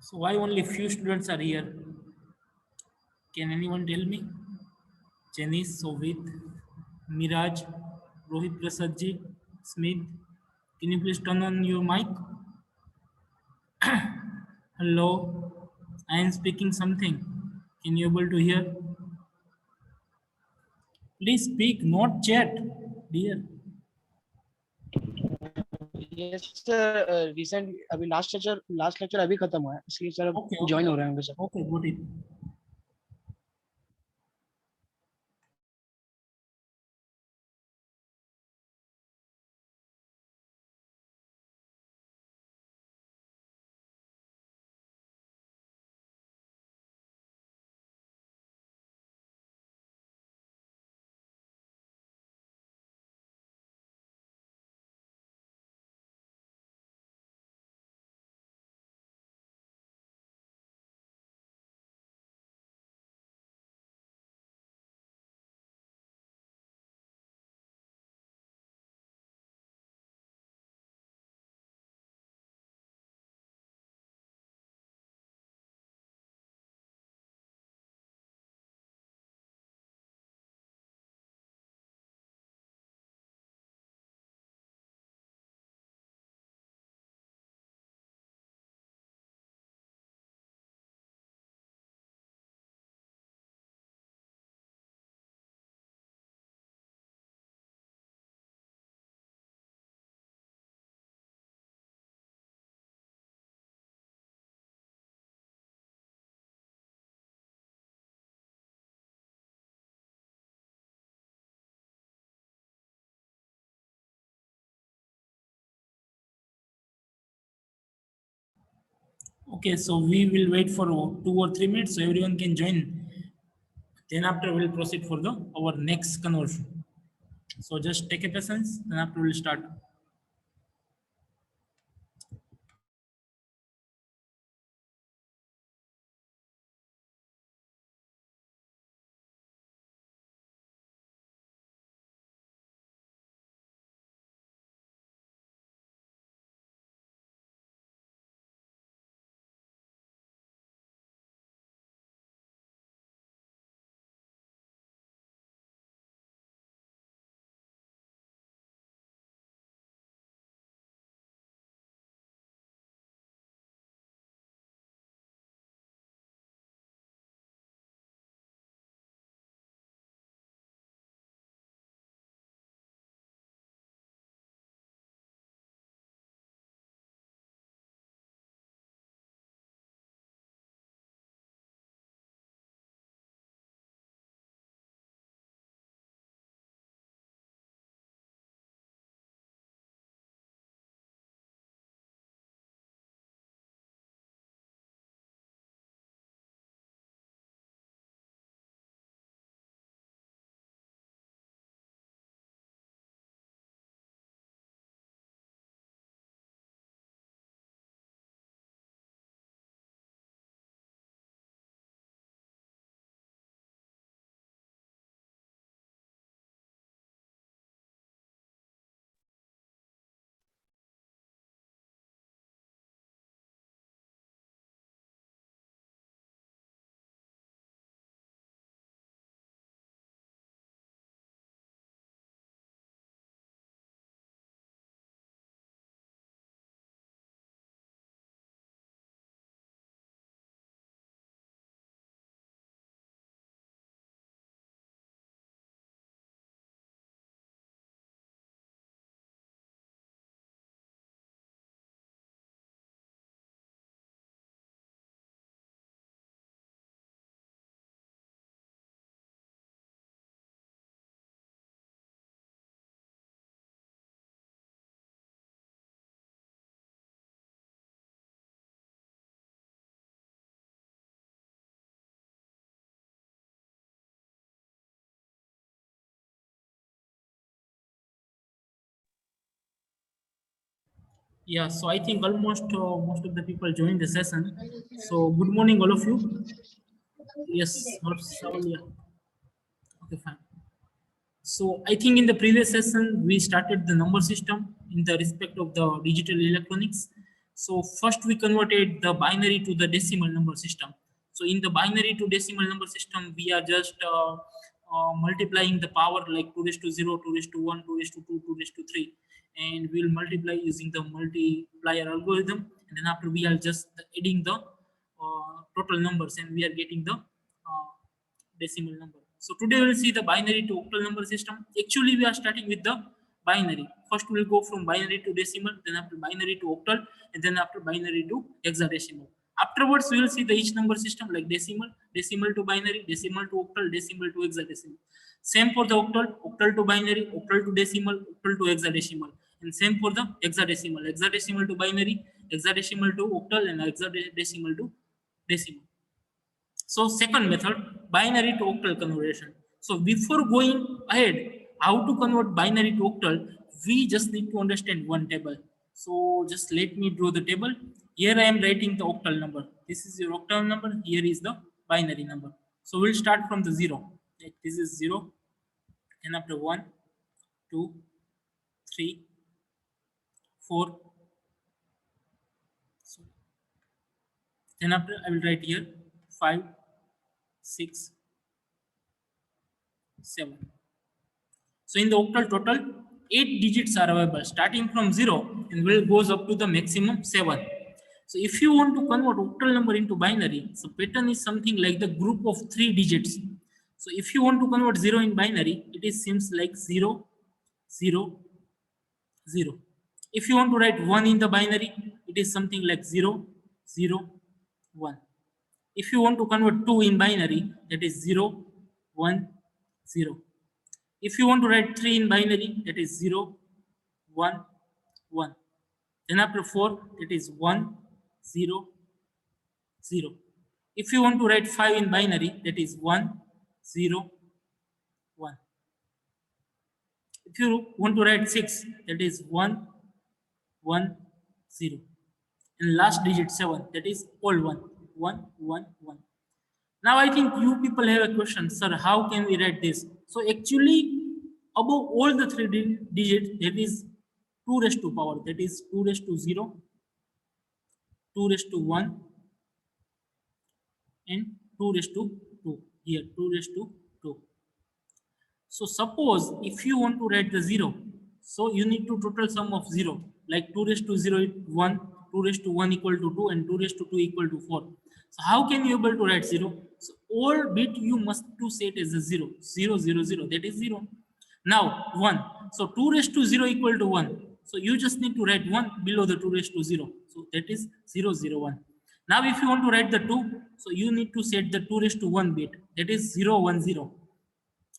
So why only few students are here? Can anyone tell me? Janice, Sovit, Miraj, Rohit Prasadji, Smith. Can you please turn on your mic? Hello, I am speaking something. Can you able to hear? Please speak, not chat, dear. Yes sir recent अभी last lecture अभी खत्म हुआ है इसलिए sir Okay, join okay, हो रहे होंगे sir okay, got it. Okay, so we will wait for 2 or 3 minutes so everyone can join. Then after we'll proceed for the our next conversion. So just take a patience, then after we'll start. Yeah, so I think almost most of the people joined the session. So good morning, all of you. Yes, Saul, yeah. Okay, fine. So I think in the previous session we started the number system in the respect of the digital electronics. So first we converted the binary to the decimal number system. So in the binary to decimal number system, we are just multiplying the power like 2 raised to 0, 2 raised to 1, 2 raised to 2, 2 raised to 3. And we'll multiply using the multiplier algorithm. And then after we are just adding the total numbers and we are getting the decimal number. So today we'll see the binary to octal number system. Actually, we are starting with the binary. First, we'll go from binary to decimal, then after binary to octal, and then after binary to hexadecimal. Afterwards, we will see the each number system like decimal, decimal to binary, decimal to octal, decimal to hexadecimal. Same for the octal, octal to binary, octal to decimal, octal to hexadecimal. And same for the hexadecimal, hexadecimal to binary, hexadecimal to octal, and hexadecimal to decimal. So second method, binary to octal conversion. So before going ahead, how to convert binary to octal, we just need to understand one table. So just let me draw the table. Here I am writing the octal number. This is your octal number. Here is the binary number. So we'll start from the 0. Like this is 0. And after 1, 2, 3, 4. So then after I will write here 5, 6, 7. So in the octal total, 8 digits are available starting from 0 and will goes up to the maximum 7. So if you want to convert octal number into binary, so pattern is something like the group of 3 digits. So if you want to convert 0 in binary, it is seems like 0, 0, 0. If you want to write 1 in the binary, it is something like 0, 0, 1. If you want to convert 2 in binary, that is 0, 1, 0. If you want to write 3 in binary, that is 0, 1, 1. Then after 4, it is 1, 0, 0. If you want to write 5 in binary, that is 1, 0, 1. If you want to write 6, that is 1, 1, 0. And last digit 7, that is all 1, 1, 1, 1. Now I think you people have a question, sir, how can we write this? So actually, above all the 3 digits, that is 2 raised to power, that is 2 raised to 0, 2 raised to 1, and 2 raised to 2. Here, 2 raised to 2. So suppose if you want to write the 0, so you need to total sum of 0, like 2 raised to 0 is 1, 2 raised to 1 equal to 2, and 2 raised to 2 equal to 4. So how can you able to write 0? So all bit you must to set as a 0, 0, 0, 0, that is 0. Now 1, so 2 raised to 0 equal to 1. So you just need to write 1 below the 2 raised to 0. So that is 0, 0, 1. Now if you want to write the 2, so you need to set the 2 raised to 1 bit, that is 0, 1, 0.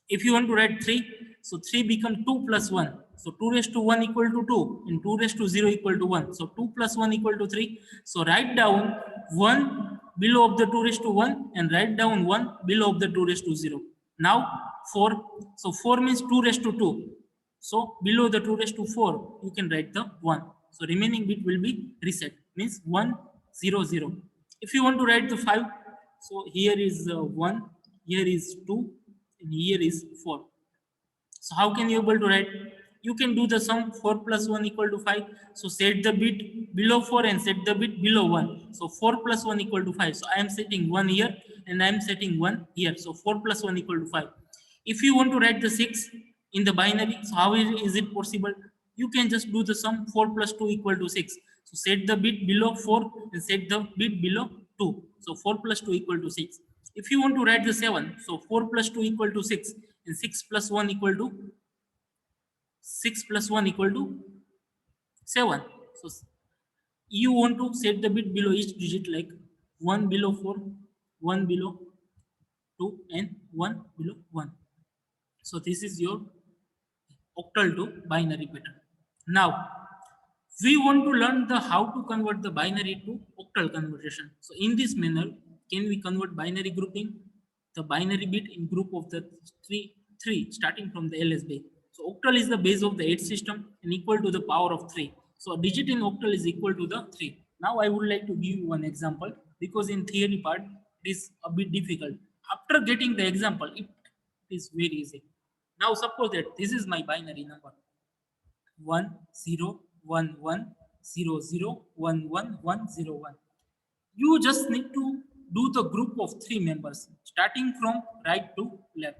If you want to write 3, so 3 become 2 plus 1. So 2 raised to 1 equal to 2 and 2 raised to 0 equal to 1. So 2 plus 1 equal to 3. So write down 1 below of the 2 raised to 1 and write down 1 below of the 2 raised to 0. Now 4. So 4 means 2 raised to 2. So below the 2 raised to 4, you can write the 1. So remaining bit will be reset, means 1, 0, 0. If you want to write the 5, so here is 1, here is 2, and here is 4. So how can you able to write? You can do the sum 4 plus 1 equal to 5. So set the bit below 4 and set the bit below 1. So 4 plus 1 equal to 5. So I am setting 1 here and I am setting 1 here. So 4 plus 1 equal to 5. If you want to write the 6 in the binary, so how is it possible? You can just do the sum 4 plus 2 equal to 6. So set the bit below 4 and set the bit below 2. So 4 plus 2 equal to 6. If you want to write the 7, so 4 plus 2 equal to 6 and 6 plus 1 equal to 6 plus 1 equal to 7. So you want to set the bit below each digit like 1 below 4, 1 below 2 and 1 below 1. So this is your octal to binary pattern. Now we want to learn the how to convert the binary to octal conversion. So in this manner, can we convert binary grouping, the binary bit in group of the three starting from the LSB. So octal is the base of the 8 system and equal to the power of 3. So a digit in octal is equal to the 3. Now I would like to give you one example because in theory part it is a bit difficult. After getting the example, it is very easy. Now suppose that this is my binary number 1, 0, 1, 1, 0 0 1 1 1 0 1. You just need to do the group of 3 members starting from right to left,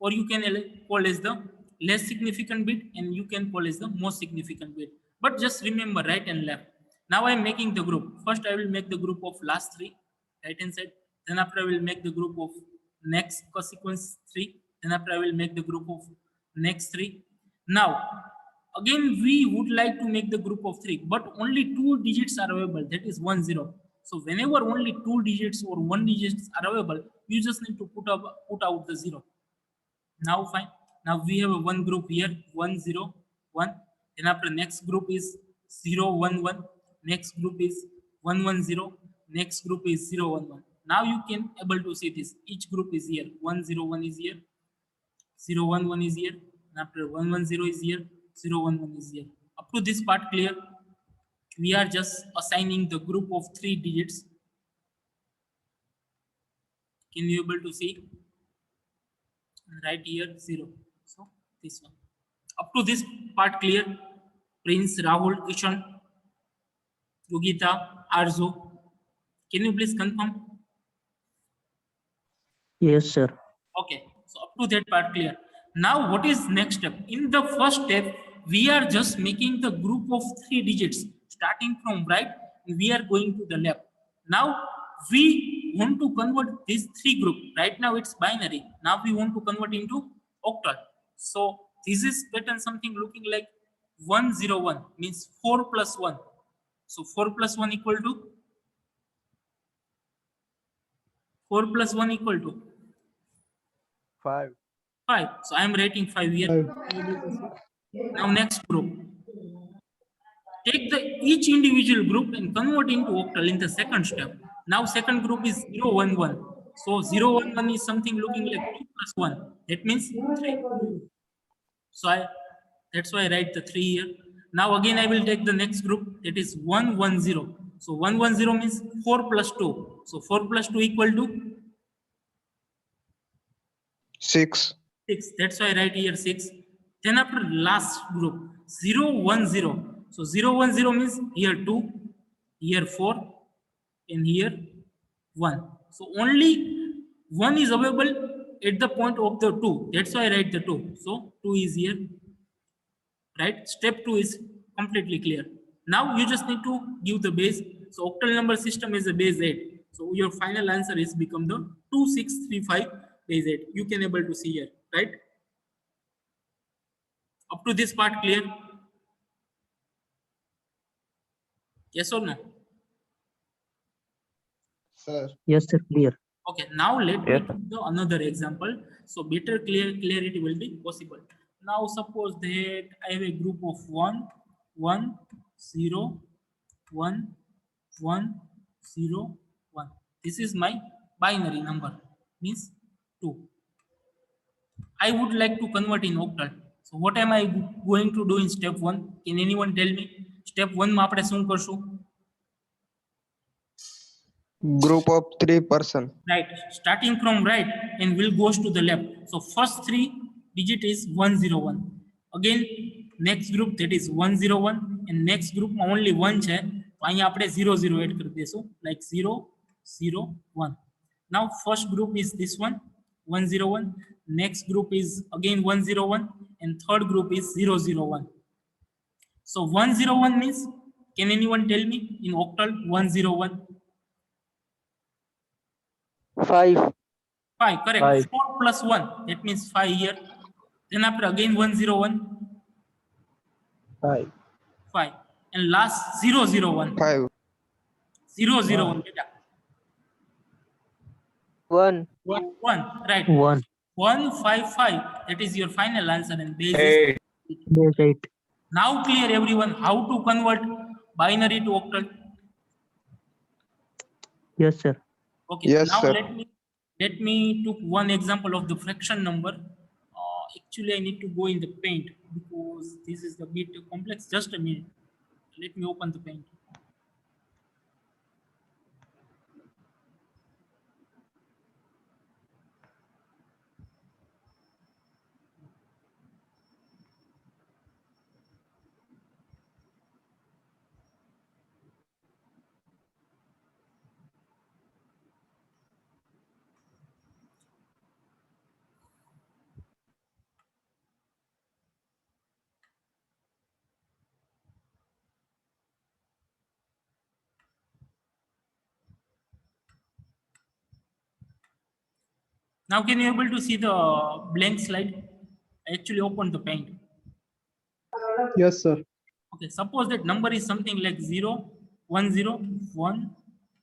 or you can call as the less significant bit and you can call as the most significant bit, but just remember right and left. Now I am making the group. First I will make the group of last 3 right hand side, then after I will make the group of next consequence 3, then after I will make the group of next 3. Now again we would like to make the group of 3, but only 2 digits are available, that is 1 0. So whenever only 2 digits or 1 digits are available, you just need to put out the 0. Now fine. Now we have a one group here, 1 0 1. Then after next group is 0 1 1. Next group is 1 1 0. Next group is 0 1 1. Now you can able to see this. Each group is here. 1 0 1 is here. 0 1 1 is here. And after 1 1 0 is here. 0 1 1 is here. Up to this part clear. We are just assigning the group of 3 digits. Can you able to see? Right here 0. So this one. Up to this part clear? Prince, Rahul, Kishan, Yogita, Arzu. Can you please confirm? Yes, sir. Okay. So up to that part clear. Now what is next step? In the first step, we are just making the group of 3 digits starting from right. We are going to the left. Now we want to convert these 3 group. Right now it's binary. Now we want to convert into octal. So this is pattern something looking like 101 means 4 plus 1. So 4 plus 1 equal to 4 plus 1 equal to 5. 5. So I am writing 5 here. Now next group. Take the each individual group and convert into octal in the second step. Now second group is 0 1 1. So 0 1 1 is something looking like 2 plus 1. That means 3. So that's why I write the 3 here. Now again I will take the next group, that is 1 1 0. So 1 1 0 means 4 plus 2. So 4 plus 2 equal to 6. 6. That's why I write here 6. Then after last group 0 1 0. So 0 1 0 means here 2, here 4, and here 1. So only 1 is available at the point of the 2. That's why I write the 2. So 2 is here. Right? Step 2 is completely clear. Now you just need to give the base. So octal number system is a base 8. So your final answer is become the 2635 base 8. You can able to see here, right? Up to this part clear? Yes or no? Sir. Yes, sir. Clear. Okay, now let me Yes. give the another example. So better clarity will be possible. Now suppose that I have a group of 1, 1, 0, 1, 1, 0, 1. This is my binary number, means 2. I would like to convert in octal. So what am I going to do in step 1? Can anyone tell me? Step 1 માં આપણે શું કરશું? Group of 3 person. Right, starting from right and will goes to the left. So first 3 digit is 101. Again next group, that is 101, and next group માં only 1 છે, તો અહીંયા આપણે 00 add કરી દેશું, like 0 0 1. Now first group is this one 101, next group is again 101, and third group is 001. So 101 means, can anyone tell me in octal 101? 5. 5, correct. 5. 4 plus 1, that means 5 here. Then after again 101, 5. 5. And last 001. 5. 001, beta. 1. 1, right. 1. 155, that is your final answer, and base is. Base 8. Now clear everyone how to convert binary to octal? Yes, sir. Okay, Yes, now sir. let me took one example of the fraction number. Actually I need to go in the paint because this is a bit complex. Just a minute, let me open the paint. Now can you able to see the blank slide? I actually opened the paint. Yes, sir. Okay, suppose that number is something like 0, 1, 0, 1,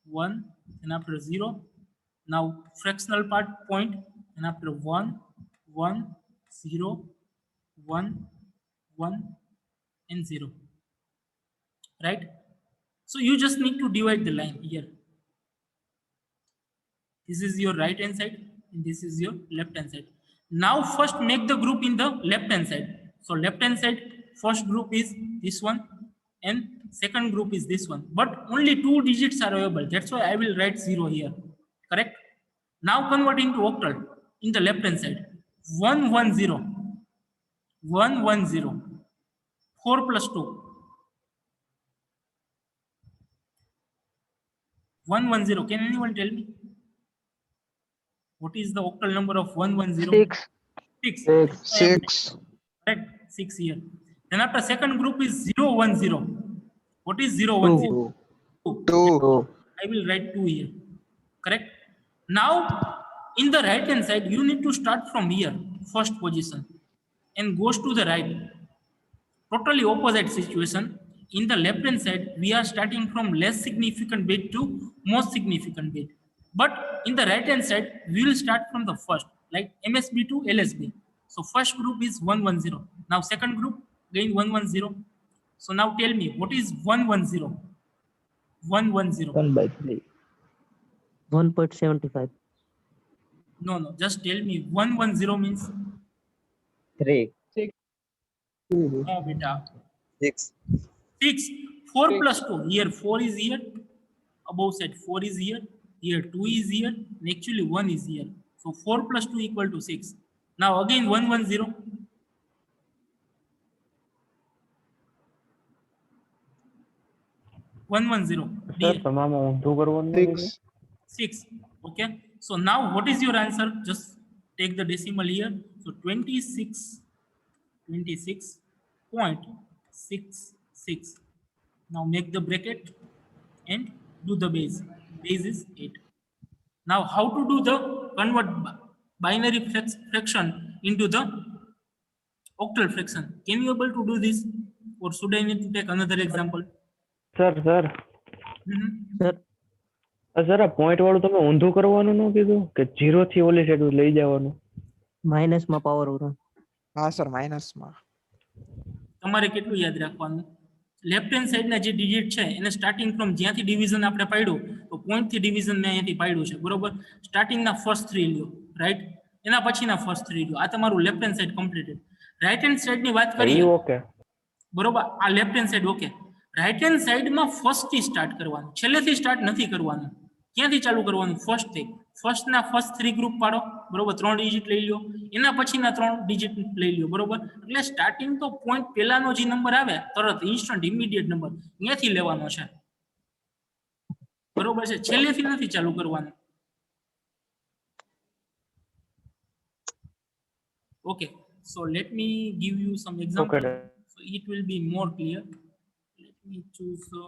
1, and after 0. Now fractional part point, and after 1, 1, 0, 1, 1, and 0. Right? So you just need to divide the line here. This is your right hand side, and this is your left hand side. Now first make the group in the left hand side. So left hand side, first group is this one, and second group is this one. But only 2 digits are available. That's why I will write 0 here. Correct? Now convert into octal in the left hand side. 1, 1, 0. 1, 1, 0. 4 plus 2. 1, 1, 0. Can anyone tell me? What is the octal number of 1, 1, 0? 6. 6. 6. Correct. 6 here. Then after second group is 0, 1, 0. What is 0, 1, 0? 2. 2. I will write 2 here. Correct. Now in the right hand side, you need to start from here, first position, and goes to the right. Totally opposite situation. In the left hand side, we are starting from less significant bit to most significant bit. But in the right hand side, we will start from the first, like MSB to LSB. So first group is 1, 1, 0. Now second group, again 1, 1, 0. So now tell me, what is 1, 1, 0? 1, 1, 0. 1 by 3. 1.75. No, just tell me, 1, 1, 0 means? 3. No, beta. 6. 6. 4 plus 2. Here 4 is here. Above side 4 is here. Here 2 is here. And actually 1 is here. So 4 plus 2 equal to 6. Now again 1, 1, 0. 1, 1, 0. Dear. 6. 6. Okay. So now what is your answer? Just take the decimal here. So 26.66. Now make the bracket and do the base. Base is 8. Now how to do the convert binary fraction into the octal fraction? Can you able to do this, or should I need to take another example? Sir Mhm. Sir, sir આ point વાળું તમે ઊંધું કરવાનું ન કીધું કે 0 થી ઓલી સાઈડ લઈ જવાનું? minus માં power હોતા. હા સર માઇનસ માં. તમારે કેટલું યાદ રાખવાનું? લેફ્ટ હેન્ડ સાઈડના જે ડિજિટ છે એને સ્ટાર્ટિંગ ફ્રોમ જ્યાંથી ડિવિઝન આપણે પાડ્યું, તો પોઈન્ટ થી ડિવિઝન મેં અહીંયાથી પાડ્યું છે, બરોબર? સ્ટાર્ટિંગના ફર્સ્ટ 3 લ્યો, રાઈટ? એના પછીના ફર્સ્ટ 3 લ્યો. આ તમારું left hand side completed. Right hand સાઈડની વાત ઈ કરીએ, ઓકે. બરોબર? આ left hand side okay. Right hand સાઈડમાં ફર્સ્ટ થી સ્ટાર્ટ કરવાનું, છેલ્લેથી સ્ટાર્ટ નથી કરવાનું. ક્યાંથી ચાલુ કરવાનું? ફર્સ્ટ થી. ફર્સ્ટના ફર્સ્ટ 3 ગ્રુપ પાડો, બરોબર? 3 ડિજિટ લઈ લ્યો. એના પછીના 3 ડિજિટ લઈ લ્યો, બરોબર? એટલે સ્ટાર્ટિંગ તો પોઈન્ટ પહેલાનો જે નંબર આવે તરત ઇન્સ્ટન્ટ ઇમિડિયેટ નંબર અહીંયાથી લેવાનો છે, બરોબર છે? છેલ્લેથી નથી ચાલુ કરવાનું. Okay, so let me give you some example, Okay. so it will be more clear. Let me choose so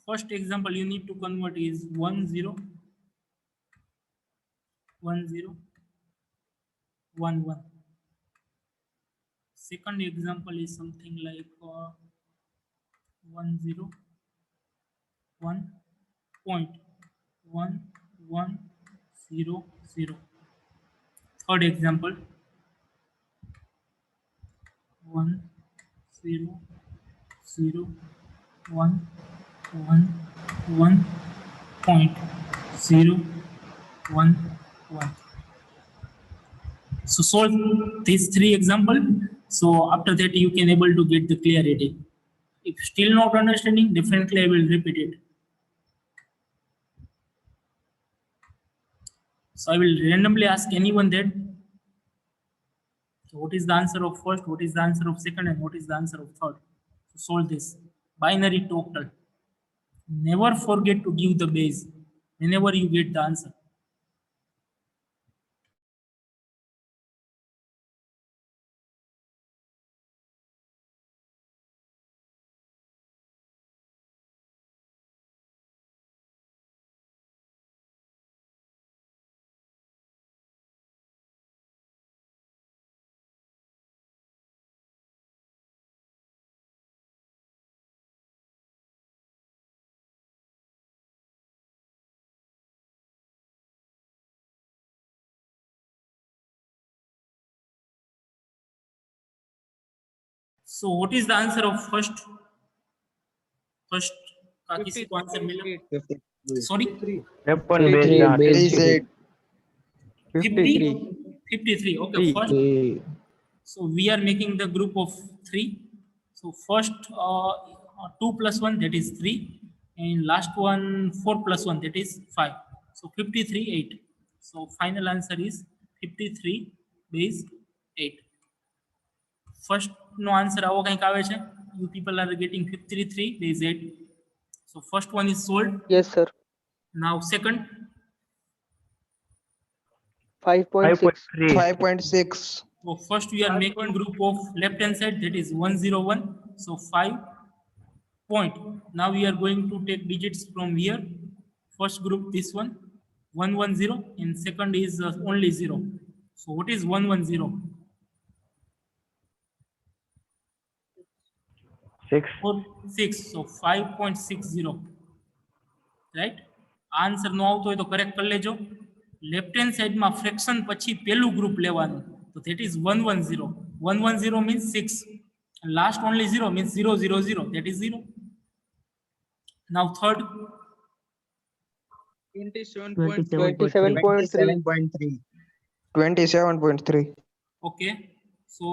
first example you need to convert is 1, 0, 1, 0, 1, 1. Second example is something like 1, 0, 1.1100. Third example 1, 0, 0, 1, 1, 1.011. So solve these 3 examples. So after that you can able to get the clarity. If still not understanding, definitely I will repeat it. So I will randomly ask anyone that. So what is the answer of first, what is the answer of second, and what is the answer of third? So solve this binary to octal. Never forget to give the base whenever you get the answer. So what is the answer of first? का किसी को answer मिला? 53. Sorry, 53 base 53 8 base Is it 50, 53. Okay, Three. first. So we are making the group of 3. So first 2 plus 1, that is 3, and last one 4 plus 1, that is 5. So 53 8. So final answer is 53 base 8. First no answer આવો કંઈક આવે છે. You people are getting 53 base 8. So first one is solved. Yes, sir. Now second, 5.6. 5.3 5.6? so first we are making group of left hand side, that is 101. So 5 point. Now we are going to take digits from here. First group this one 110, and second is only 0. So what is 110? 6 6. So 5.60. right? Answer નો આવતો હોય તો correct કરી લેજો. Left hand side માં fraction પછી પહેલું group લેવાનું, તો that is 110. 110 means 6, and last only 0 means 000, that is 0. Now third, 27.3. 27.3. okay. So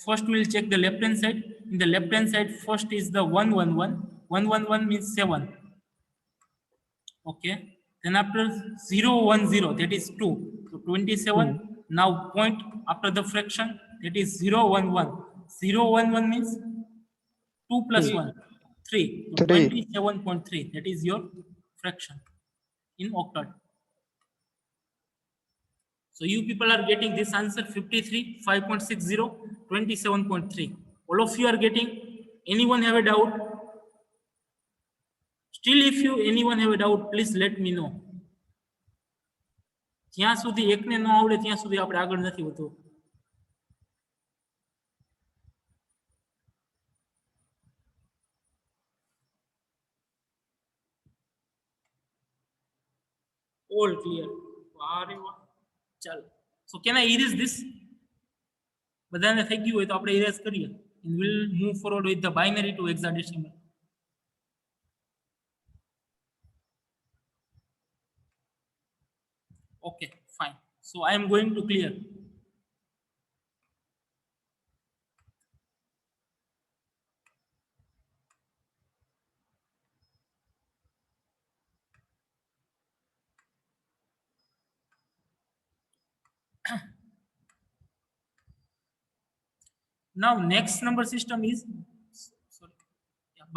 first we'll check the left hand side. In the left hand side, first is the 111. 111 means 7. Okay. Then after 010, that is 2. So 27. Now point after the fraction, that is 011. 011 means 2 plus 1, 3. So 3. 27.3. That is your fraction in octal. So you people are getting this answer 53, 5.60, 27.3. All of you are getting. Anyone have a doubt? Still, if anyone have a doubt, please let me know. જ્યાં સુધી એકને ન આવડે ત્યાં સુધી આપણે આગળ નથી વધવું. All clear. વારે વાહ. ચાલો. So can I erase this? બધાને થઈ ગયું હોય તો આપણે erase કરીએ. And we'll move forward with the binary to hexadecimal. Okay, fine. So I am going to clear. Now next number system is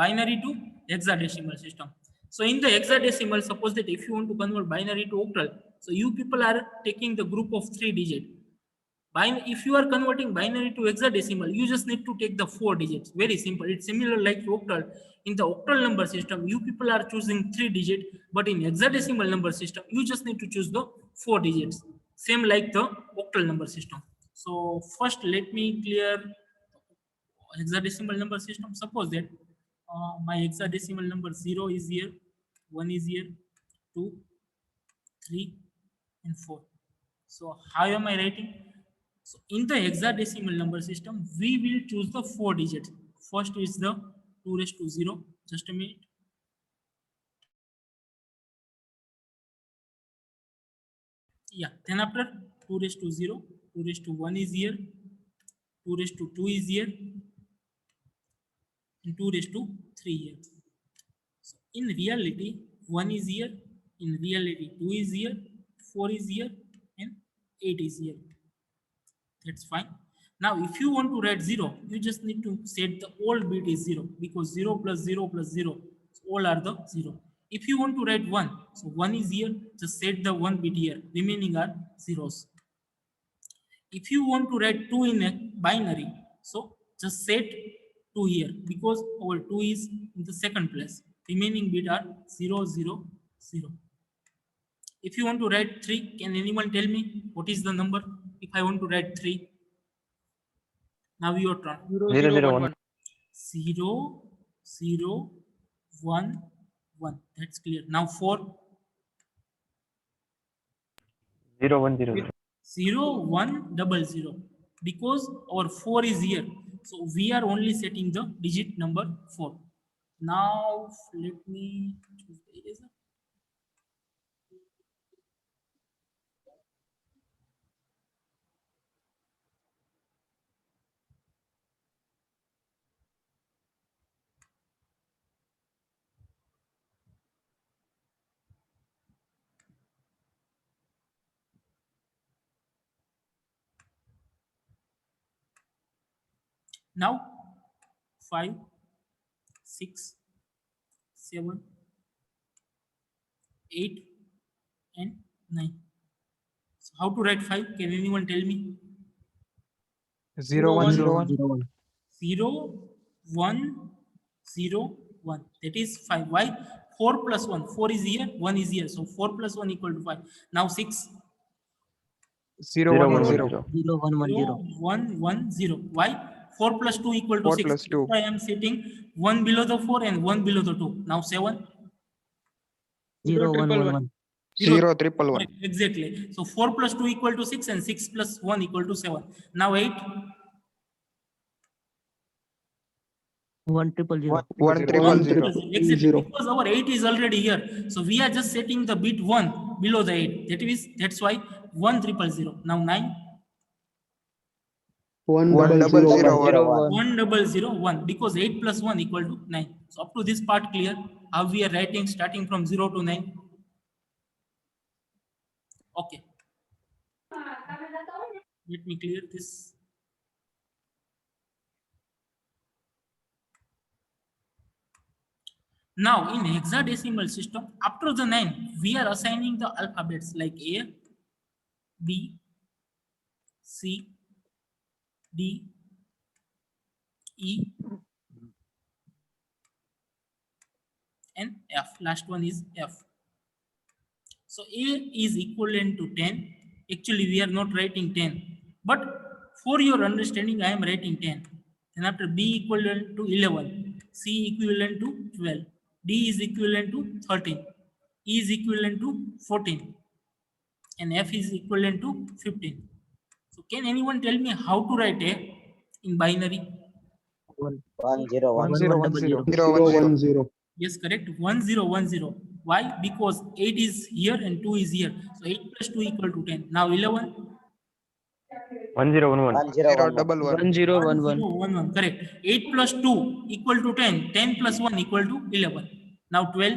binary to hexadecimal system. So in the hexadecimal, suppose that if you want to convert binary to octal, so you people are taking the group of 3 digits. If you are converting binary to hexadecimal, you just need to take the 4 digits. Very simple. It's similar like octal. In the octal number system, you people are choosing 3 digits, but in hexadecimal number system, you just need to choose the 4 digits. Same like the octal number system. So first, let me clear hexadecimal number system. Suppose that my hexadecimal number 0 is here, 1 is here, 2, 3, and 4. So how am I writing? So in the hexadecimal number system, we will choose the 4 digits. First is the 2 raised to 0. Just a minute. Yeah, then after 2 raised to 0, 2 raised to 1 is here, 2 raised to 2 is here, and 2 raised to 3 here. So in reality, 1 is here, in reality 2 is here, 4 is here, and 8 is here. That's fine. Now if you want to write 0, you just need to set the all bit is 0, because 0 plus 0 plus 0, so all are the 0. If you want to write 1, so 1 is here, just set the 1 bit here, remaining are zeros. If you want to write 2 in a binary, so just set 2 here, because our 2 is in the second place, remaining bit are 0 0 0. If you want to write 3, can anyone tell me what is the number if I want to write 3? Now your turn. 0 0 1 0 0 1 1. That's clear. Now 4 0 1 0 0 1 0 0, because our 4 is here. So we are only setting the digit number 4. Now let me choose the eraser. Now 5, 6, 7, 8 and 9. So how to write 5? Can anyone tell me? 0 1 0 1. 0 1 0 1. That is 5. Why? 4 plus 1. 4 is here, 1 is here. So 4 plus 1 equal to 5. Now 6. 0 1 1 0. 0 1 1 0 1 1 0. Why? 4 plus 2 equal to 4 6. plus 2. So I am setting 1 below the 4 and 1 below the 2. Now 7. 0 1 1 1. 0 3 1 1. Correct, exactly. So 4 plus 2 equal to 6 and 6 plus 1 equal to 7. Now 8. 1 0 0. 1 3 1 0. 0 Exactly, 0. because our 8 is already here. So we are just setting the bit 1 below the 8. That's why 1 0 0. Now 9. 1 1 0 0 0 0 1. 1 0 0 1. Because 8 plus 1 equal to 9. So up to this part clear. How we are writing starting from 0 to 9. Okay. Let me clear this. Now in hexadecimal system, after the 9, we are assigning the alphabets like A, B, C, D, E, and F. Last one is F. So A is equivalent to 10. Actually, we are not writing 10. But for your understanding, I am writing 10. Then after B equivalent to 11. C equivalent to 12. D is equivalent to 13. E is equivalent to 14. And F is equivalent to 15. So can anyone tell me how to write A in binary? 1 1 0 1 0. 0 0 1 0. 1 0. Yes, correct. 1 0 1 0. Why? Because 8 is here and 2 is here. So 8 plus 2 equal to 10. Now 11. 1 0 1 1. 0 1 1. 1 0 1 1. 1 1. Correct. 8 plus 2 equal to 10. 10 plus 1 equal to 11. Now 12.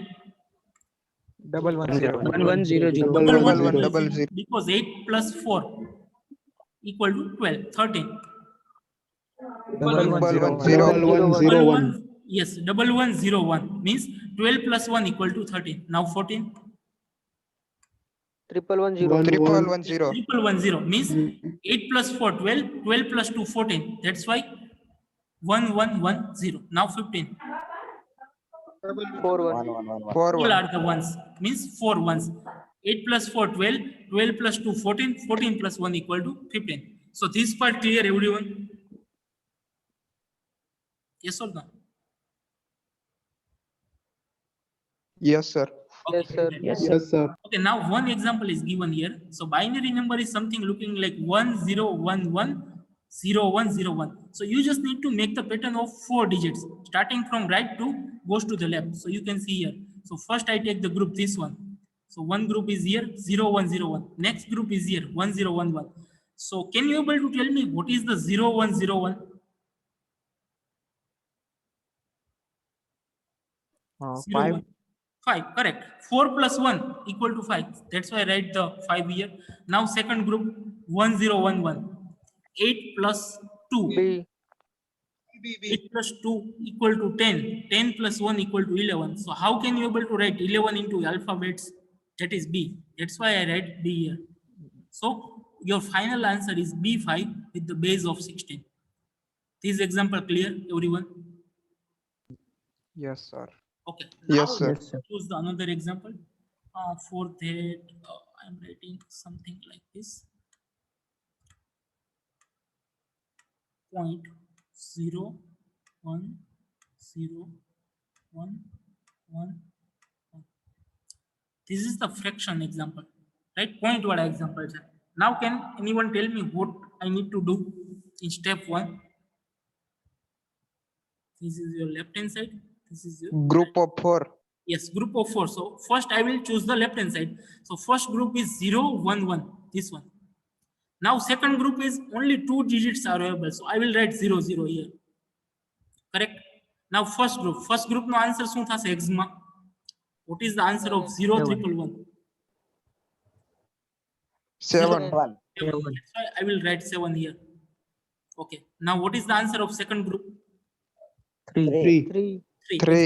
1 1 0. 1 1 0 0. Double 1 1 1 0. 0. Because 8 plus 4 equal to 12. 13. Double 1 0 1. 0 Double 1 0 1. Yes, 1 1 0 1 means 12 plus 1 equal to 13. Now 14. 1 0. 1 1 1. 1 0. 1 0 means 8 plus 4 12. 12 plus 2 14. That's why 1 1 1 0. Now 15. 4 1. 4 All 1. are the ones means 4 ones. 8 plus 4 12. 12 plus 2 14. 14 plus 1 equal to 15. So this part clear, everyone? Yes or no? Yes, sir. Yes, sir. Yes. Yes, sir. Okay, now one example is given here. So binary number is something looking like 1 0 1 1 0 1 0 1. So you just need to make the pattern of 4 digits starting from right to goes to the left. So you can see here. So first I take the group this one. So one group is here 0 1 0 1. Next group is here 1 0 1 1. So can you able to tell me what is the 0 1 0 1? 0, 5. 1. 5, correct. 4 plus 1 equal to 5. That's why I write the 5 here. Now second group 1 0 1 1. 8 plus 2. B. 8 plus 2 equal to 10. 10 plus 1 equal to 11. So how can you able to write 11 into alphabets? That is B. That's why I write B here. So your final answer is B5 with the base of 16. This example clear, everyone? Yes, sir. Okay. Yes, Now sir. Yes, sir. choose the another example. For that, I'm writing something like this. 0.0 1 0 1 1 1. This is the fraction example, right? Point word example. Sir. Now, can anyone tell me what I need to do in step 1? This is your left hand side. This is your Group of 4. yes, group of 4. So first I will choose the left hand side. So first group is 0, 1, 1. This one. Now second group is only 2 digits are available. So I will write 0, 0 here. Correct. Now first group no answer શું થશે X માં? What is the answer of 0, 111? 7. That's why I will write 7 here. Okay. Now what is the answer of second group? 3. 3.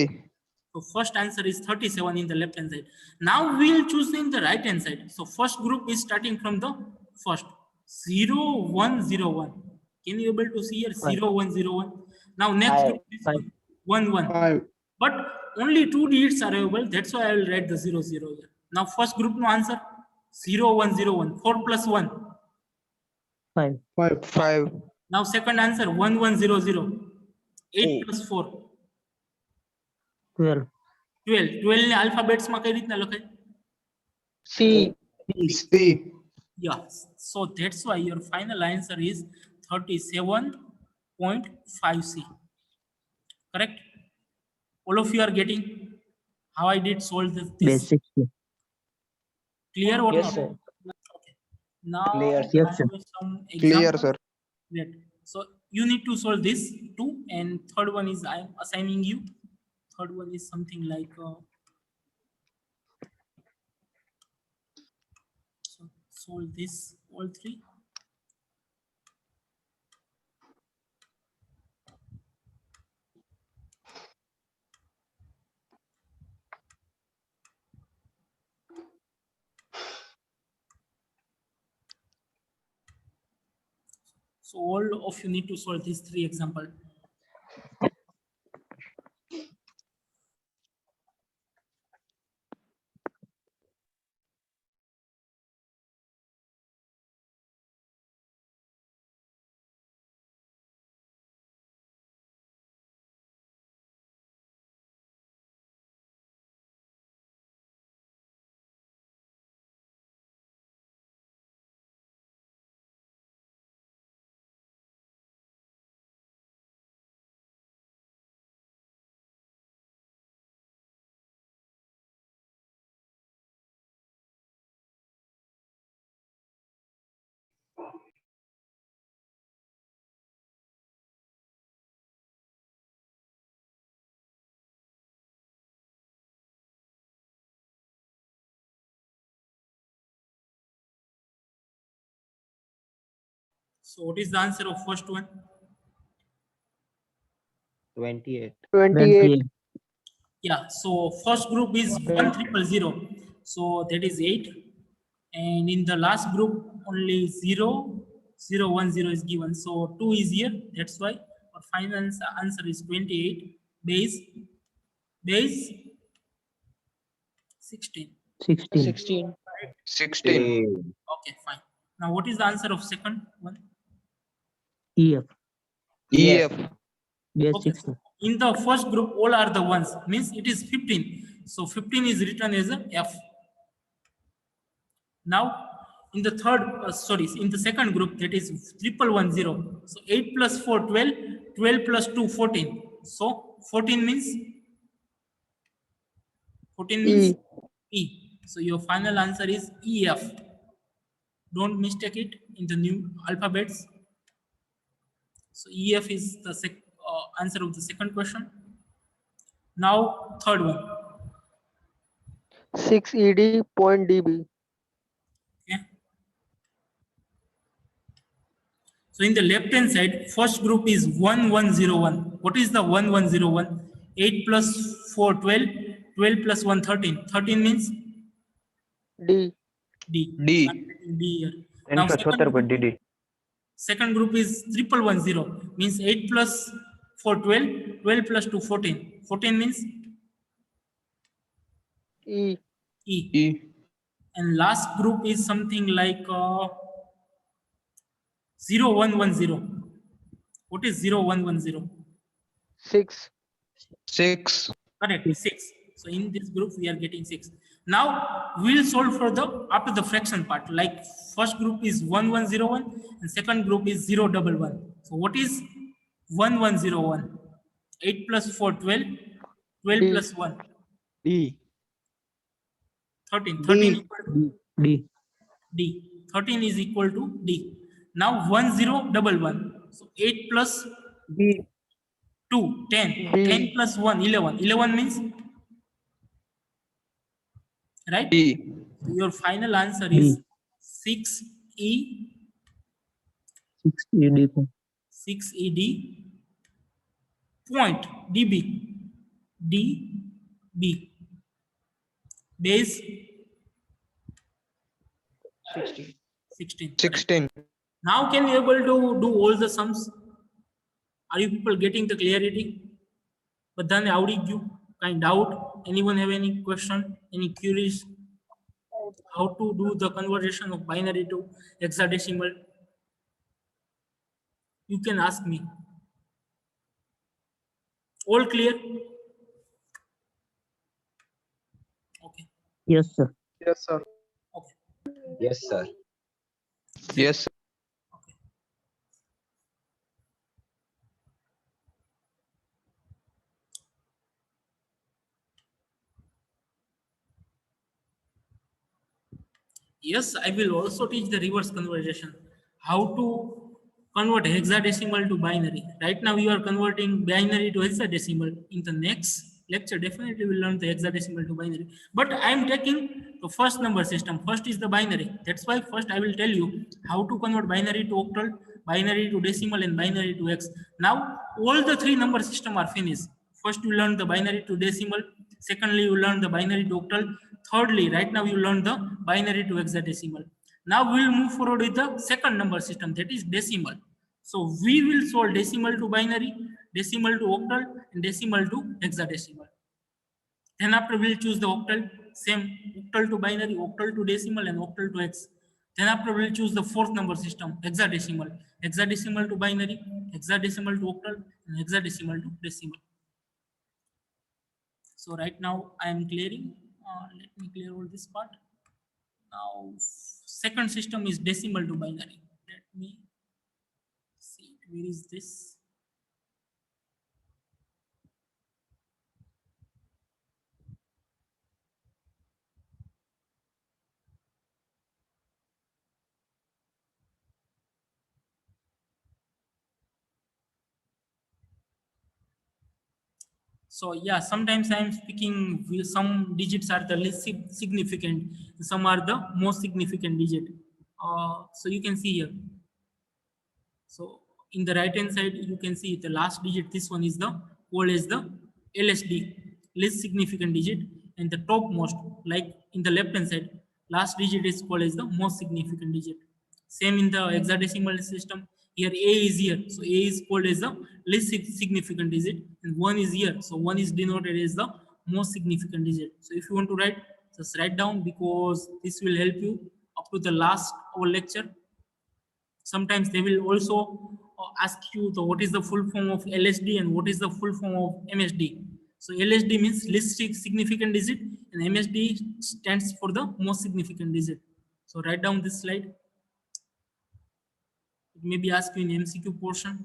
So first answer is 37 in the left hand side. Now we will choose in the right hand side. So first group is starting from the first 0, 1, 0, 1. Can you able to see here 0, 1, 0, 1? Now next group is 1, 1. 5. But only 2 digits are available. That's why I will write the 0, 0 here. Now first group no answer 0, 1, 0, 1. 4 plus 1. 5. 5. 5. Now second answer 1, 1, 0, 0. 8 plus 4. 12. 12. 12 ને alphabets માં કઈ રીતના લખાય? C. C. Yeah. So that's why your final answer is 37.5C. Correct? All of you are getting how I did solve this? Basic. Clear or Yes, not? sir. Okay. Now Yes, I sir. have some Clear, examples. sir. Great. So you need to solve this too, and third one is I am assigning you. Third one is something like so solve this all three. So all of you need to solve these 3 examples. So what is the answer of first one? 28. 28. Yeah, so first group is 1,000,000. So that is 8. And in the last group, only 0, 0, 1, 0 is given. So 2 is here. That's why our final answer is 28. Base 16. 16. 16. 16. Okay, fine. Now what is the answer of second one? EF. EF. Base Okay. 16. In the first group, all are the ones, means it is 15. So 15 is written as a F. Now, in the in the second group, that is 1110. So 8 plus 4, 12, 12 plus 2, 14. So 14 means E. So your final answer is EF. Don't mistake it in the new alphabets. So EF is the answer of the second question. Now third one. 6ED.DB. Okay. So in the left hand side, first group is 1101. What is the 1101? 8 plus 4, 12, 12 plus 1, 13. 13 means D. D. D. So I'm writing D here. Now 376 પર DD. second group is 1110, means 8 plus 4, 12, 12 plus 2, 14. 14 means E. E. E. And last group is something like 0110. What is 0110? 6. 6. Correct, 6. So in this group we are getting 6. Now we will solve for the after the fraction part. Like first group is 1101 and second group is 011. So what is 1101? 8 plus 4, 12. 12 D. plus 1, D. 13. D. 13 equal to D. D. 13 is equal to D. Now 1 0 1 1. So 8 plus D. 2, 10. D. 10 plus 1, 11. 11 means, right? D. So your final answer D. is 6E, 6 ED. 6ED point DB. DB. Base 16. 16. 16. Now can you able to do all the sums? Are you people getting the clarity? But then Avadi गયું? Kind doubt? Anyone have any question? Any queries? How to do the conversion of binary to hexadecimal? You can ask me. All clear? Okay. Yes, sir. Yes, sir. Okay. Yes, sir. Yes, sir. Yes, I will also teach the reverse conversion. How to convert hexadecimal to binary. Right now you are converting binary to hexadecimal. In the next lecture, definitely we'll learn the hexadecimal to binary. But I am taking the first number system. First is the binary. That's why first I will tell you how to convert binary to octal, binary to decimal, and binary to hex. Now all the three number system are finished. First you learn the binary to decimal. Secondly, you learn the binary to octal. Thirdly, right now you learn the binary to hexadecimal. Now we will move forward with the second number system, that is decimal. So we will solve decimal to binary, decimal to octal, and decimal to hexadecimal. Then after we'll choose the octal, same octal to binary, octal to decimal, and octal to hex. Then after we'll choose the fourth number system, hexadecimal, hexadecimal to binary, hexadecimal to octal, and hexadecimal to decimal. So right now I am clearing. Let me clear all this part. Now second system is decimal to binary. Let me see where is this. So yeah, sometimes I am speaking with some digits are the least significant, some are the most significant digit. So you can see here. So in the right hand side, you can see the last digit. This one is the called as the LSD, least significant digit, and the topmost, like in the left hand side, last digit is called as the most significant digit. Same in the hexadecimal system. Here A is here, so A is called as the least significant digit, and 1 is here, so 1 is denoted as the most significant digit. So if you want to write, just write down, because this will help you up to the last our lecture. Sometimes they will also ask you the what is the full form of LSD and what is the full form of MSD. So LSD means least significant digit, and MSD stands for the most significant digit. So write down this slide. It may be asked you in MCQ portion.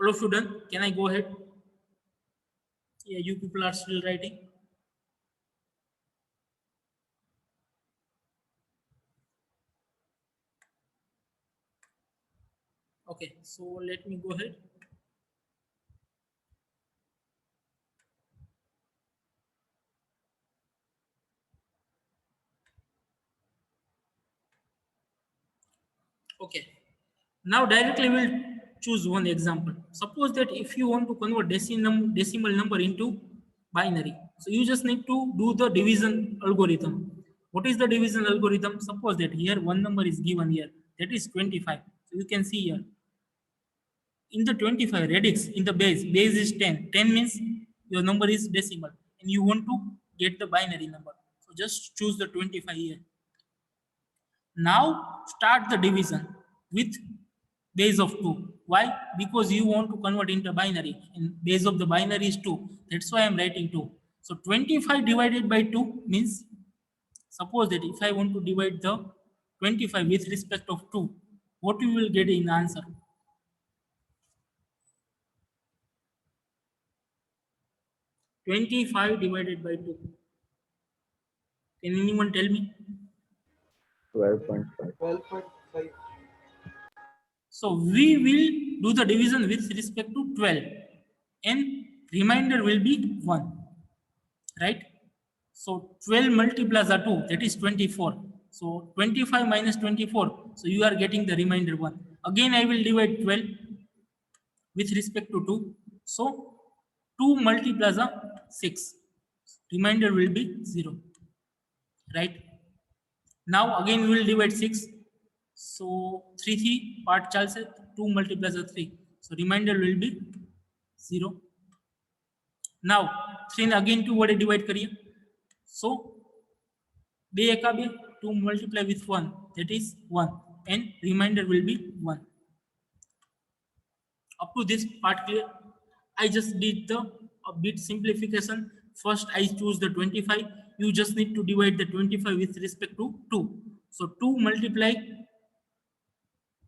All of you done? Can I go ahead? Yeah, you people are still writing. Okay, so let me go ahead. Okay, now directly we'll choose one example. Suppose that if you want to convert decimal number into binary, so you just need to do the division algorithm. What is the division algorithm? Suppose that here one number is given here, that is 25. So you can see here, in the 25 radix, in the base is 10. 10 means your number is decimal and you want to get the binary number. So just choose the 25 here. Now start the division with base of 2. Why? Because you want to convert into binary and base of the binary is 2. That's why I'm writing 2. So 25 divided by 2 means, suppose that if I want to divide the 25 with respect of 2, what you will get in answer? (25) divided by 2. Can anyone tell me? 12.5. So we will do the division with respect to 12 and remainder will be 1, right? So 12 multiplies are 2, that is 24. So 25 minus 24, so you are getting the remainder 1. Again I will divide 12 with respect to 2. So 2 multiplies are 6, remainder will be 0, right? Now again we will divide 6. So 3 part chalse, 2 multiplies are 3. So remainder will be 0. Now 3 again 2 वडे divide करिए. So 2 एका 2, 2 multiply with 1, that is 1, and remainder will be 1. Up to this part clear? I just did the a bit simplification. First I choose the 25. You just need to divide the 25 with respect to 2. So 2 multiply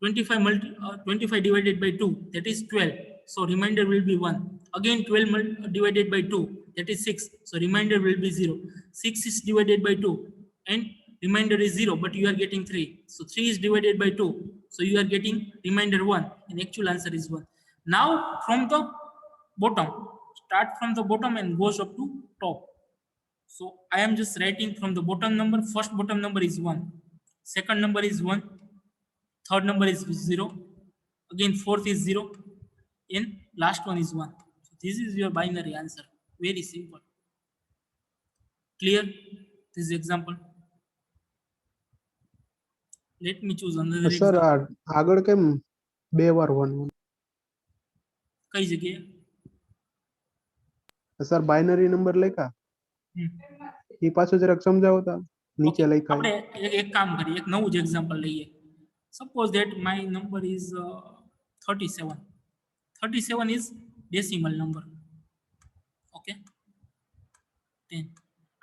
25 divided by 2, that is 12. So remainder will be 1. Again 12 divided by 2, that is 6. So remainder will be 0. 6 is divided by 2 and remainder is 0, but you are getting 3. So 3 is divided by 2. So you are getting remainder 1 and actual answer is 1. Now from the bottom, start from the bottom and goes up to top. So I am just writing from the bottom number. First bottom number is 1. Second number is 1. Third number is 0. Again fourth is 0. And last one is 1. So this is your binary answer. Very simple. Clear? This is example. Let me choose another sir example. આગળ કેમ બે વાર 1 કઈ જગ્યાએ? Sir binary number લખ્યા હમ. એ પાછું જરાક સમજાવો તો નીચે Okay. લખ્યા આપણે એક કામ કરીએ, એક નવું જ એક્ઝામ્પલ લઈએ. Suppose that my number is 37. 37 is decimal number. Okay. Then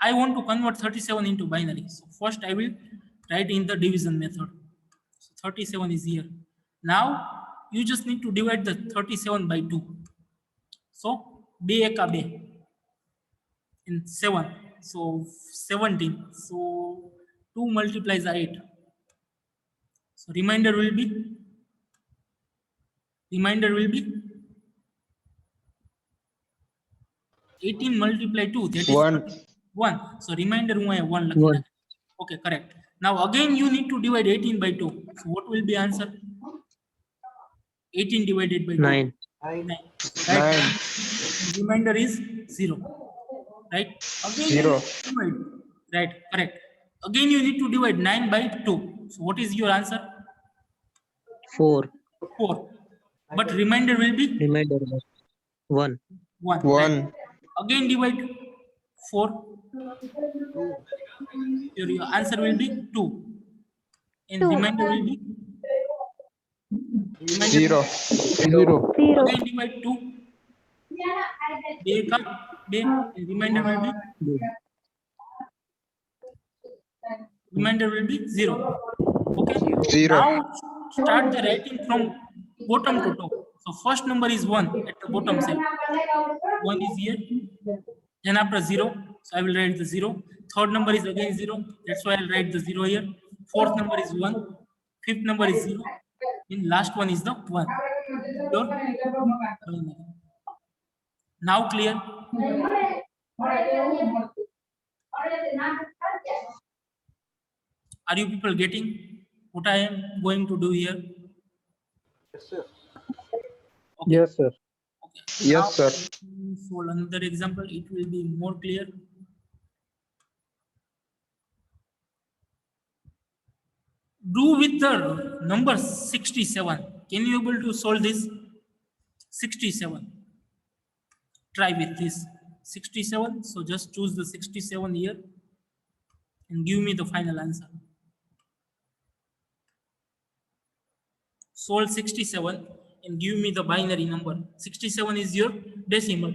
I want to convert 37 into binary. So first I will write in the division method. So 37 is here. Now you just need to divide the 37 by 2. So 2 eka 2 and 7. So 17. So 2 multiplies 8. So remainder will be 18 multiply 2, that is 1. So remainder 1 લખી નાખે. Okay, correct. Now again you need to divide 18 by 2. So what will be answer? 18 divided by 2. 9. 9. Right? Remainder is 0. Right? Again 0. divide. Right, correct. Again you need to divide 9 by 2. So what is your answer? 4. 4. But remainder will be Remainder 1. 1. 1. Right? Again divide 4. Your answer will be 2. And remainder will be 0. 0 again divide 2. 2 का 2, and remainder will be 0. Okay. 0. Now start the writing from bottom to top. So first number is 1 at the bottom side. 1 is here. Then after 0, so I will write the 0. Third number is again 0. That's why I'll write the 0 here. Fourth number is 1. Fifth number is 0. And last one is the 1. Your binary. Now clear? Are you people getting what I am going to do here? Okay. Yes sir Okay. Yes, Now, sir. for another example, it will be more clear. Do with the number 67. Can you able to solve this? 67. Try with this 67. So just choose the 67 here and give me the final answer. Solve 67 and give me the binary number. 67 is your decimal.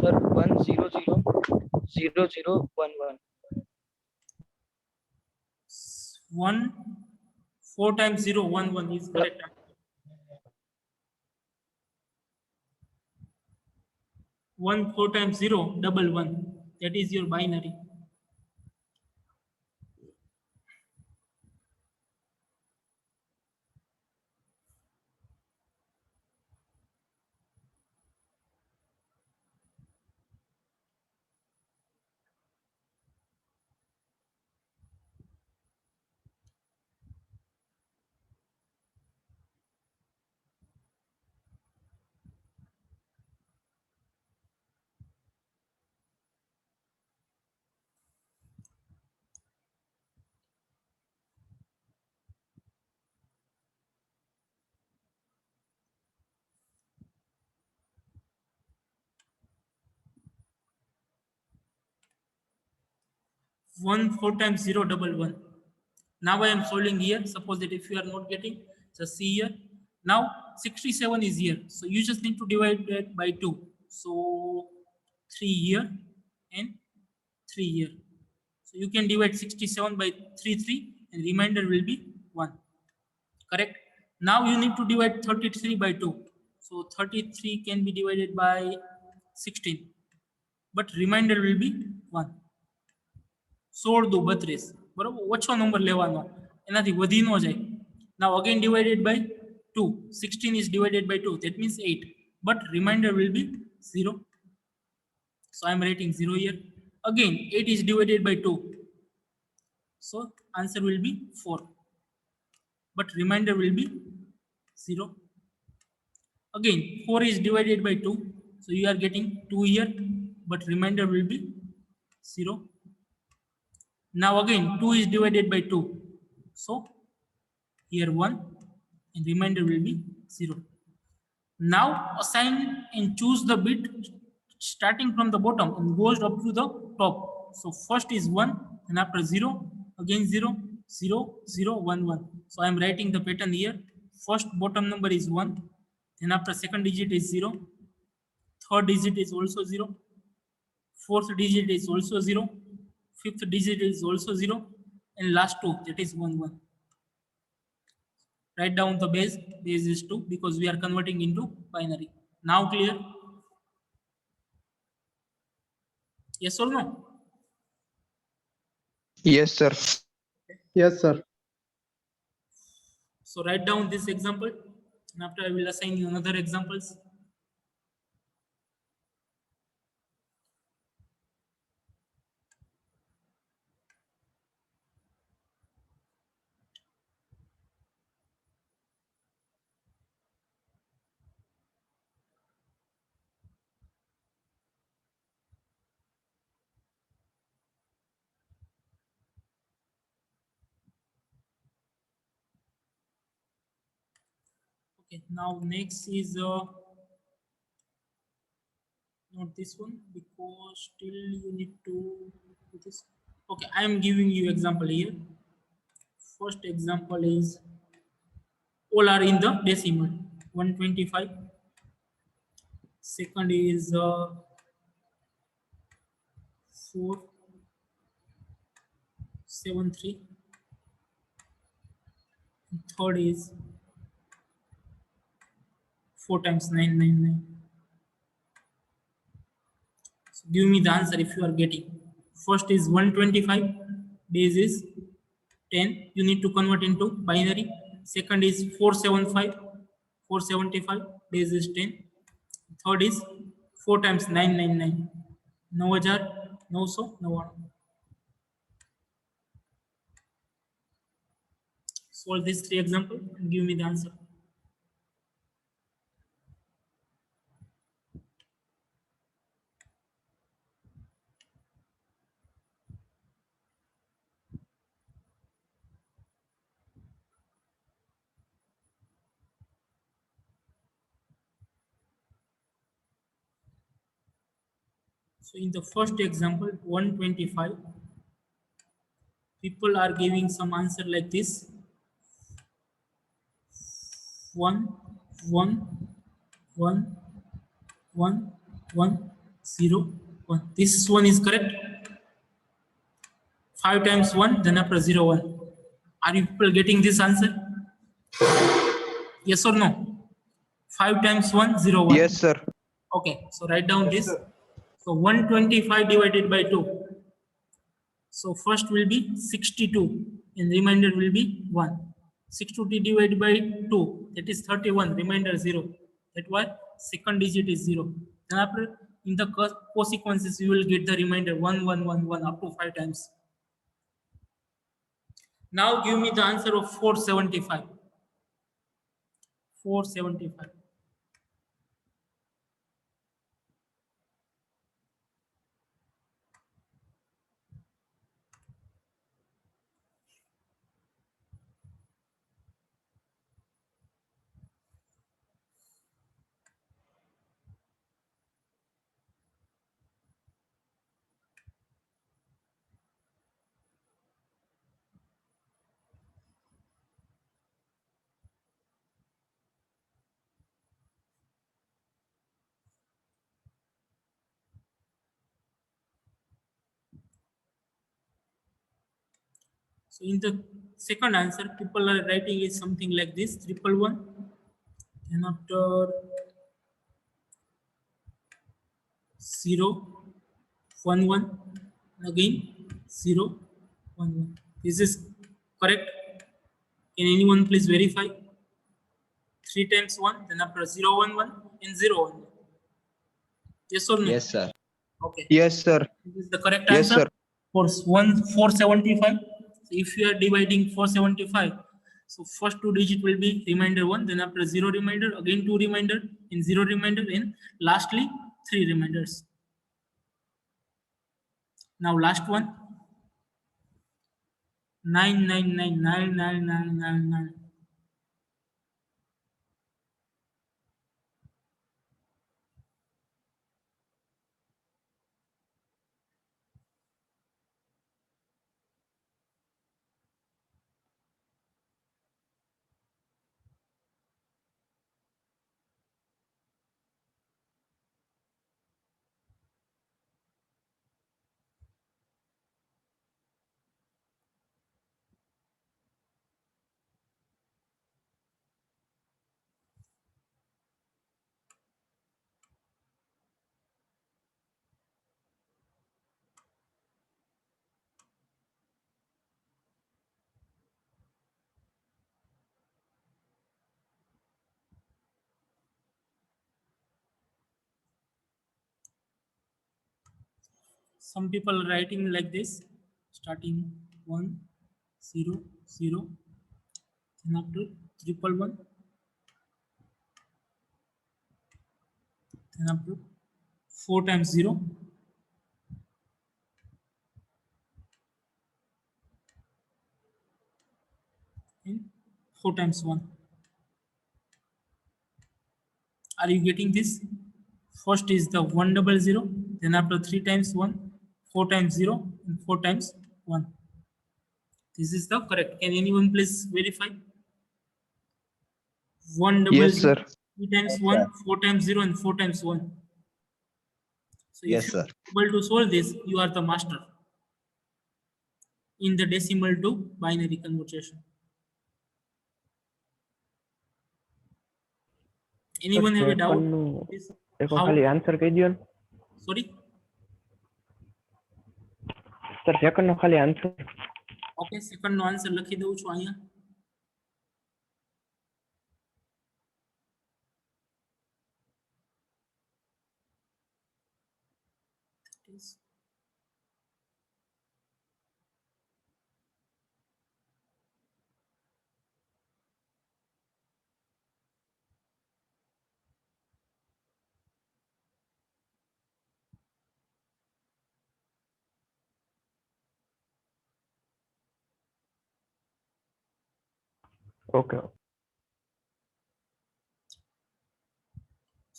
Sir, 1000011. 1 4 times 0 1 1 is correct. 1 4 times 0 double 1. That is your binary. One 4 times 0 double 1. Now I am solving here. Suppose that if you are not getting, just see here. Now 67 is here. So you just need to divide that by 2. So 3 here and 3 here. So you can divide 67 by 3 and remainder will be 1. Correct? Now you need to divide 33 by 2. So 33 can be divided by 16. But remainder will be 1. 16 દુ 32 બરોબર ઓછો number લેવાનો એનાથી વધી ન જાય. Now again divided by 2. 16 is divided by 2, that means 8, but remainder will be 0. So I am writing 0 here. Again 8 is divided by 2, so answer will be 4, but remainder will be 0. Again 4 is divided by 2, so you are getting 2 here, but remainder will be 0. Now again 2 is divided by 2, so here 1 and remainder will be 0. Now assign and choose the bit starting from the bottom and goes up to the top. So first is 1 and after 0, again 0 0 0 1 1. So I am writing the pattern here. First bottom number is 1, then after second digit is 0, third digit is also 0, fourth digit is also 0, fifth digit is also 0, and last 2, that is 1 1. Write down the base is 2 because we are converting into binary. Now clear? Yes or no? Yes, sir. Yes, sir. So write down this example, and after I will assign you another examples. Okay, now next is not this one because still you need to do this. Okay, I am giving you example here. First example is all are in the decimal 125. Second is 473. Third is 4 times 999. So give me the answer if you are getting. First is 125, base is 10. You need to convert into binary. Second is 475, base is 10. Third is 4 times 999. 9999. solve these three examples and give me the answer. So in the first example, 125, people are giving some answer like this. 1, 1, 1, 1, 1, 0, 1. This one is correct. 5 times 1, then after 0, 1. Are you people getting this answer? Yes or no? 5 times 1, 0, 1. Yes, sir. Okay, so write down this. So 125 divided by 2. So first will be 62 and remainder will be 1. 62 divided by 2, that is 31, remainder 0. That why second digit is 0. Then after in the consequences you will get the remainder 1, 1, 1, 1 up to 5 times. Now give me the answer of 475. 475. So in the second answer, people are writing is something like this: 111, and after 0, 1, 1, again 0, 1, 1. This is correct. Can anyone please verify? 3 times 1, then after 0, 1, 1, and 0, 1. Yes or no? Yes, sir. Okay. Yes, sir. This is the correct Yes, answer sir. for 475. So if you are dividing 475, so first two digit will be remainder 1, then after 0 remainder, again 2 remainder, and 0 remainder, and lastly 3 remainders. Now last one, 9999999. Some people are writing like this, starting 1, 0, 0, then after 111, then after 4 times 0, and 4 times 1. Are you getting this? First is the 100, then after 3 times 1, 4 times 0, and 4 times 1. This is the correct. Can anyone please verify? 100, Yes, sir. 3 times 1, 4 times 0, and 4 times 1. So Yes, if sir. you are able to solve this, you are the master in the decimal to binary conversion. Anyone have a doubt? સેકન્ડનું Please, એકવાર how? ખાલી answer કહી દો ને Sorry? Sir સેકન્ડનો ખાલી answer Okay, second નો answer લખી દઉં છું અહીંયા. That is Okay.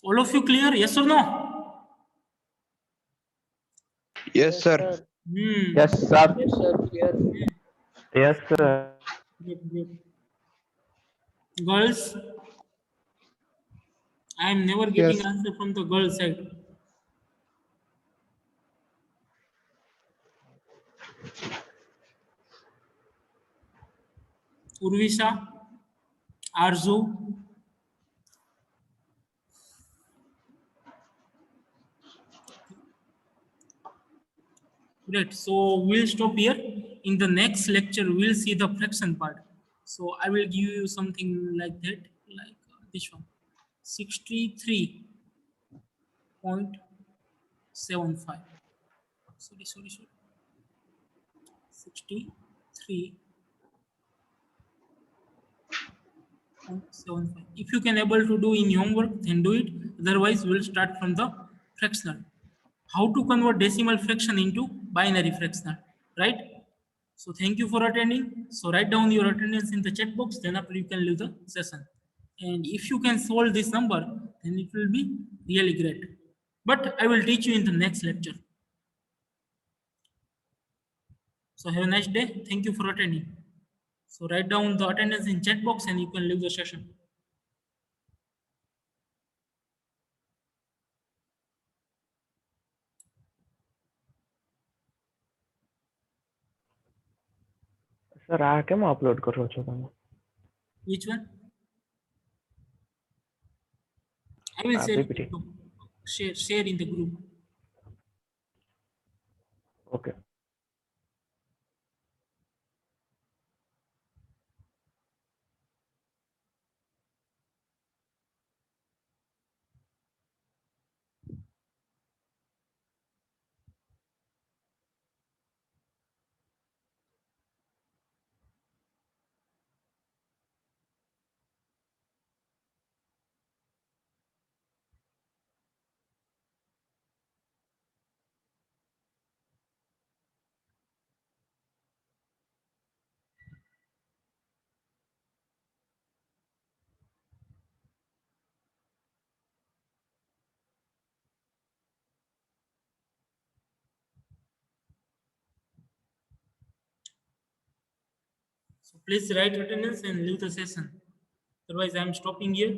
All of you clear? Yes or no? Yes, sir. Hmm. Yes, sir. Yes, sir. Clear. Yes, sir. Great, great. Girls, I am never getting Yes. answer from the girl side. Urvisha, Arzu. Great. So we'll stop here. In the next lecture, we'll see the fraction part. So I will give you something like that, like this one, 63.75. Sorry. 63.75. If you can able to do in your homework, then do it. Otherwise, we'll start from the fractional. How to convert decimal fraction into binary fractional, right? So thank you for attending. So write down your attendance in the chat box, then after you can leave the session. And if you can solve this number, then it will be really great. But I will teach you in the next lecture. So have a nice day. Thank you for attending. So write down the attendance in chat box and you can leave the session. Sir આ કેમ upload કરો છો તમે? Which one? I will Ah, share, PPT. share in the group. Okay. So please write attendance and leave the session. Otherwise, I am stopping here.